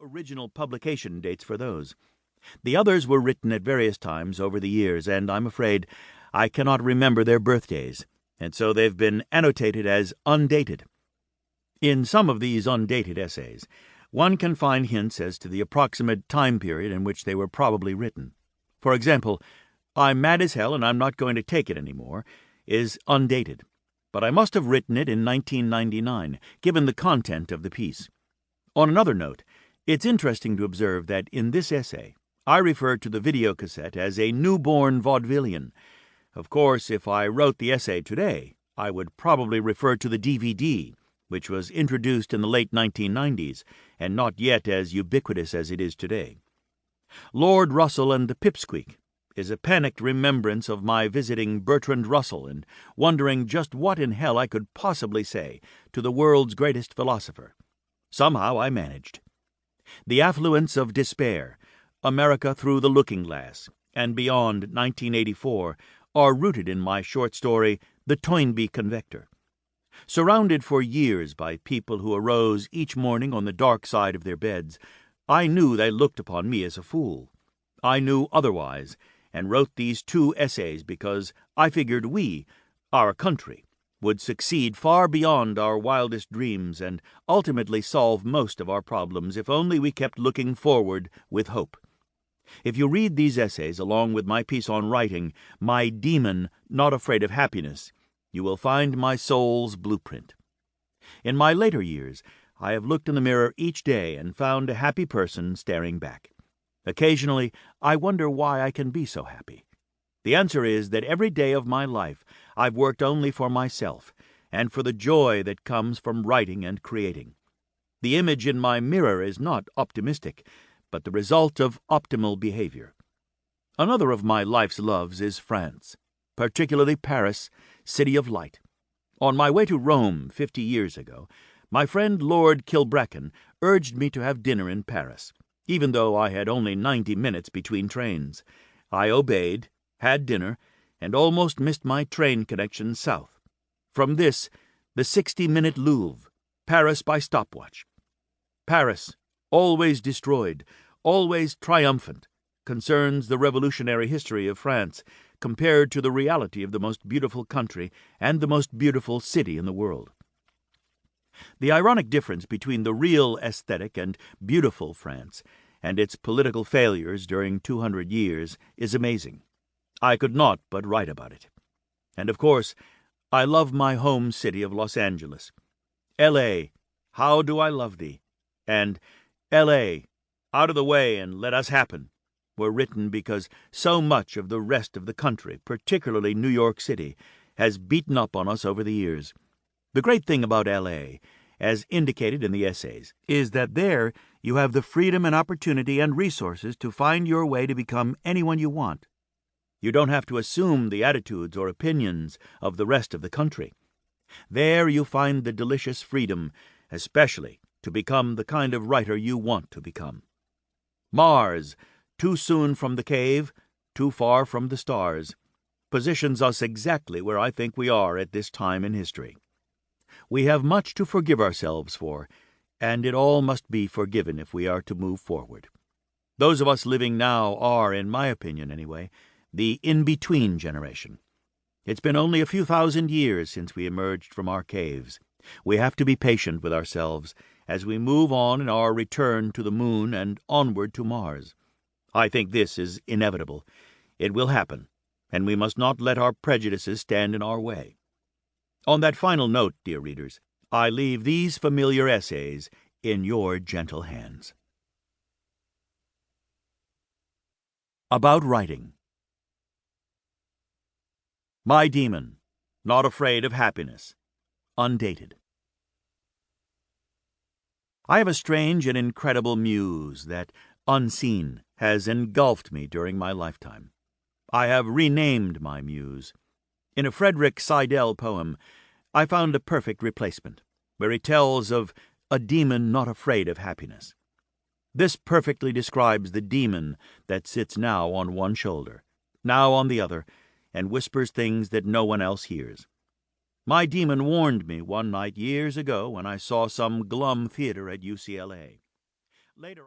original publication dates for those. The others were written at various times over the years, and I'm afraid I cannot remember their birthdays, and so they've been annotated as undated. In some of these undated essays, one can find hints as to the approximate time period in which they were probably written. For example, "I'm mad as hell and I'm not going to take it anymore" is undated, but I must have written it in 1999, given the content of the piece. On another note, it's interesting to observe that in this essay, I refer to the videocassette as a newborn vaudevillian. Of course, if I wrote the essay today, I would probably refer to the DVD, which was introduced in the late 1990s and not yet as ubiquitous as it is today. Lord Russell and the Pipsqueak is a panicked remembrance of my visiting Bertrand Russell and wondering just what in hell I could possibly say to the world's greatest philosopher. Somehow I managed. The Affluence of Despair, America Through the Looking Glass, and Beyond 1984 are rooted in my short story, The Toynbee Convector. Surrounded for years by people who arose each morning on the dark side of their beds, I knew they looked upon me as a fool. I knew otherwise, and wrote these 2 essays because I figured we, our country, would succeed far beyond our wildest dreams and ultimately solve most of our problems if only we kept looking forward with hope. If you read these essays along with my piece on writing, My Demon, Not Afraid of Happiness, you will find my soul's blueprint. In my later years, I have looked in the mirror each day and found a happy person staring back. Occasionally, I wonder why I can be so happy. The answer is that every day of my life I've worked only for myself and for the joy that comes from writing and creating. The image in my mirror is not optimistic, but the result of optimal behavior. Another of my life's loves is France, particularly Paris, City of Light. On my way to Rome 50 years ago, my friend Lord Kilbracken urged me to have dinner in Paris, even though I had only 90 minutes between trains. I obeyed, had dinner, and almost missed my train connection south. From this, the 60-minute Louvre, Paris by stopwatch. Paris, always destroyed, always triumphant, concerns the revolutionary history of France compared to the reality of the most beautiful country and the most beautiful city in the world. The ironic difference between the real aesthetic and beautiful France and its political failures during 200 years is amazing. I could not but write about it. And of course, I love my home city of Los Angeles. L.A., how do I love thee? And L.A., out of the way and let us happen, were written because so much of the rest of the country, particularly New York City, has beaten up on us over the years. The great thing about L.A., as indicated in the essays, is that there you have the freedom and opportunity and resources to find your way to become anyone you want. You don't have to assume the attitudes or opinions of the rest of the country. There you find the delicious freedom, especially to become the kind of writer you want to become. Mars, too soon from the cave, too far from the stars, positions us exactly where I think we are at this time in history. We have much to forgive ourselves for, and it all must be forgiven if we are to move forward. Those of us living now are, in my opinion anyway, the in-between generation. It's been only a few thousand years since we emerged from our caves. We have to be patient with ourselves as we move on in our return to the moon and onward to Mars. I think this is inevitable. It will happen, and we must not let our prejudices stand in our way. On that final note, dear readers, I leave these familiar essays in your gentle hands. About writing. My Demon, Not Afraid of Happiness, undated. I have a strange and incredible muse that, unseen, has engulfed me during my lifetime. I have renamed my muse. In a Frederick Seidel poem, I found a perfect replacement, where he tells of a demon not afraid of happiness. This perfectly describes the demon that sits now on one shoulder, now on the other, and whispers things that no one else hears. My demon warned me one night years ago when I saw some glum theater at UCLA. Later,